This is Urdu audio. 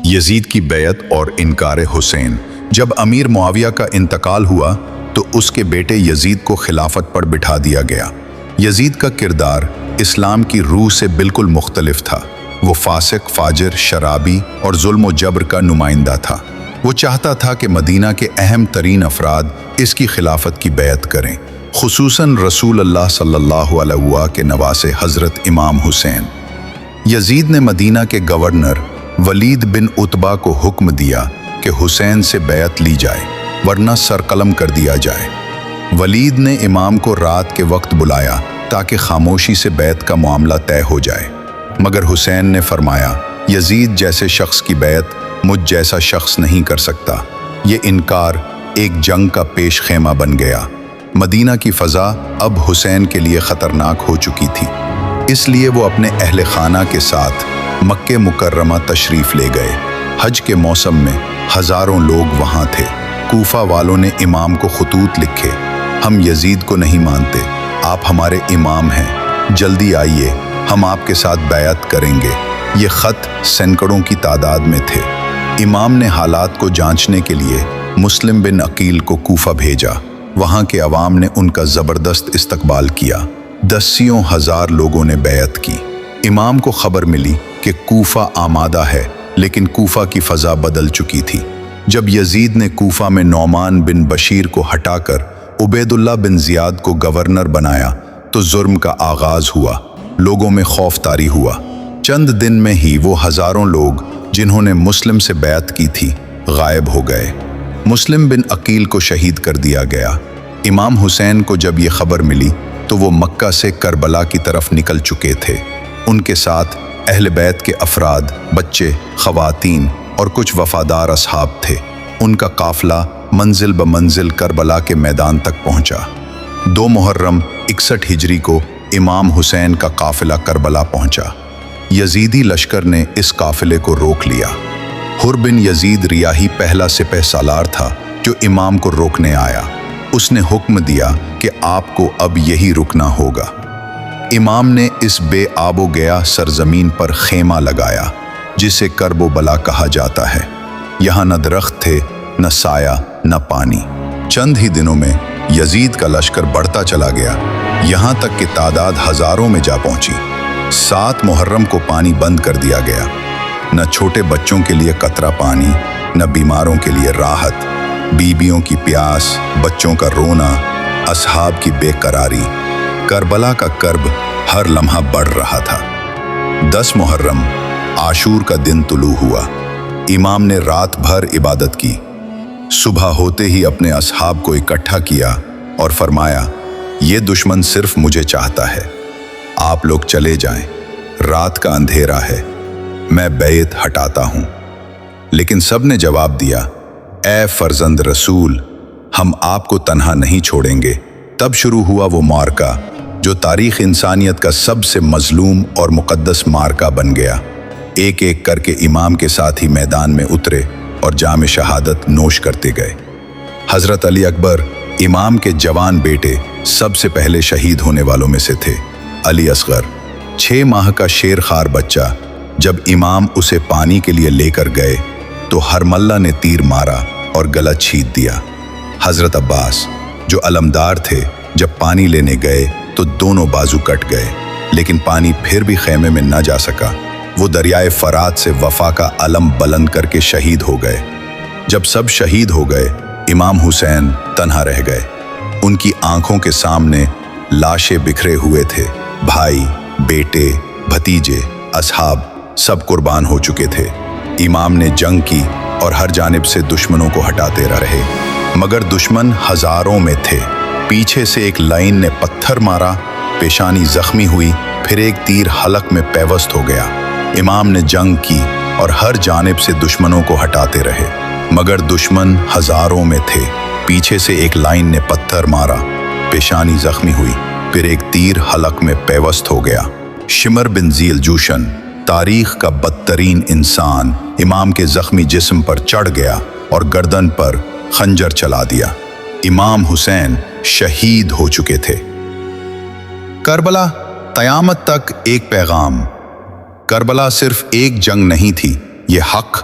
یزید کی بیعت اور انکار حسین۔ جب امیر معاویہ کا انتقال ہوا تو اس کے بیٹے یزید کو خلافت پر بٹھا دیا گیا۔ یزید کا کردار اسلام کی روح سے بالکل مختلف تھا۔ وہ فاسق، فاجر، شرابی اور ظلم و جبر کا نمائندہ تھا۔ وہ چاہتا تھا کہ مدینہ کے اہم ترین افراد اس کی خلافت کی بیعت کریں، خصوصاً رسول اللہ صلی اللہ علیہ وسلم کے نواسے حضرت امام حسین۔ یزید نے مدینہ کے گورنر ولید بن عتبہ کو حکم دیا کہ حسین سے بیعت لی جائے ورنہ سر قلم کر دیا جائے۔ ولید نے امام کو رات کے وقت بلایا تاکہ خاموشی سے بیعت کا معاملہ طے ہو جائے، مگر حسین نے فرمایا، یزید جیسے شخص کی بیعت مجھ جیسا شخص نہیں کر سکتا۔ یہ انکار ایک جنگ کا پیش خیمہ بن گیا۔ مدینہ کی فضا اب حسین کے لیے خطرناک ہو چکی تھی، اس لیے وہ اپنے اہل خانہ کے ساتھ مکہ مکرمہ تشریف لے گئے۔ حج کے موسم میں ہزاروں لوگ وہاں تھے۔ کوفہ والوں نے امام کو خطوط لکھے، ہم یزید کو نہیں مانتے، آپ ہمارے امام ہیں، جلدی آئیے، ہم آپ کے ساتھ بیعت کریں گے۔ یہ خط سینکڑوں کی تعداد میں تھے۔ امام نے حالات کو جانچنے کے لیے مسلم بن عقیل کو کوفہ بھیجا۔ وہاں کے عوام نے ان کا زبردست استقبال کیا۔ دسیوں ہزار لوگوں نے بیعت کی۔ امام کو خبر ملی کہ کوفہ آمادہ ہے، لیکن کوفہ کی فضا بدل چکی تھی۔ جب یزید نے کوفہ میں نعمان بن بشیر کو ہٹا کر عبید اللہ بن زیاد کو گورنر بنایا تو جرم کا آغاز ہوا۔ لوگوں میں خوف طاری ہوا۔ چند دن میں ہی وہ ہزاروں لوگ جنہوں نے مسلم سے بیعت کی تھی غائب ہو گئے۔ مسلم بن عقیل کو شہید کر دیا گیا۔ امام حسین کو جب یہ خبر ملی تو وہ مکہ سے کربلا کی طرف نکل چکے تھے۔ ان کے ساتھ اہل بیت کے افراد، بچے، خواتین اور کچھ وفادار اصحاب تھے۔ ان کا قافلہ منزل بمنزل کربلا کے میدان تک پہنچا۔ 2 محرم 61 ہجری کو امام حسین کا قافلہ کربلا پہنچا۔ یزیدی لشکر نے اس قافلے کو روک لیا۔ حر بن یزید ریاحی پہلا سپہ سالار تھا جو امام کو روکنے آیا۔ اس نے حکم دیا کہ آپ کو اب یہی رکنا ہوگا۔ امام نے اس بے آب و گیا سرزمین پر خیمہ لگایا جسے کرب و بلا کہا جاتا ہے۔ یہاں نہ درخت تھے، نہ سایہ، نہ پانی۔ چند ہی دنوں میں یزید کا لشکر بڑھتا چلا گیا، یہاں تک کہ تعداد ہزاروں میں جا پہنچی۔ 7 محرم کو پانی بند کر دیا گیا۔ نہ چھوٹے بچوں کے لیے قطرہ پانی، نہ بیماروں کے لیے راحت، بیویوں کی پیاس، بچوں کا رونا، اصحاب کی بے قراری۔ کربلا کا کرب ہر لمحہ بڑھ رہا تھا۔ 10 محرم عاشور کا دن طلوع ہوا۔ امام نے رات بھر عبادت کی۔ صبح ہوتے ہی اپنے اصحاب کو اکٹھا کیا اور فرمایا، یہ دشمن صرف مجھے چاہتا ہے، آپ لوگ چلے جائیں، رات کا اندھیرا ہے، میں بیعت ہٹاتا ہوں۔ لیکن سب نے جواب دیا، اے فرزند رسول، ہم آپ کو تنہا نہیں چھوڑیں گے۔ تب شروع ہوا وہ معرکہ جو تاریخ انسانیت کا سب سے مظلوم اور مقدس معرکہ بن گیا۔ ایک ایک کر کے امام کے ساتھ ہی میدان میں اترے اور جام شہادت نوش کرتے گئے۔ حضرت علی اکبر امام کے جوان بیٹے سب سے پہلے شہید ہونے والوں میں سے تھے۔ علی اصغر 6 ماہ کا شیر خوار بچہ، جب امام اسے پانی کے لیے لے کر گئے تو ہرملہ نے تیر مارا اور گلا چھید دیا۔ حضرت عباس جو علمدار تھے، جب پانی لینے گئے تو دونوں بازو کٹ گئے، لیکن پانی پھر بھی خیمے میں نہ جا سکا۔ وہ دریائے فرات سے وفا کا علم بلند کر کے شہید ہو گئے۔ جب سب شہید ہو گئے، امام حسین تنہا رہ گئے۔ ان کی آنکھوں کے سامنے لاشیں بکھرے ہوئے تھے۔ بھائی، بیٹے، بھتیجے، اصحاب سب قربان ہو چکے تھے۔ امام نے جنگ کی اور ہر جانب سے دشمنوں کو ہٹاتے رہے، مگر دشمن ہزاروں میں تھے۔ پیچھے سے ایک لائن نے پتھر مارا، پیشانی زخمی ہوئی، پھر ایک تیر حلق میں پیوست ہو گیا۔ امام نے جنگ کی اور ہر جانب سے دشمنوں کو ہٹاتے رہے، مگر دشمن ہزاروں میں تھے۔ پیچھے سے ایک لائن نے پتھر مارا، پیشانی زخمی ہوئی، پھر ایک تیر حلق میں پیوست ہو گیا۔ شمر بن ذی الجوشن، تاریخ کا بدترین انسان، امام کے زخمی جسم پر چڑھ گیا اور گردن پر خنجر چلا دیا۔ امام حسین شہید ہو چکے تھے۔ کربلا قیامت تک ایک پیغام۔ کربلا صرف ایک جنگ نہیں تھی، یہ حق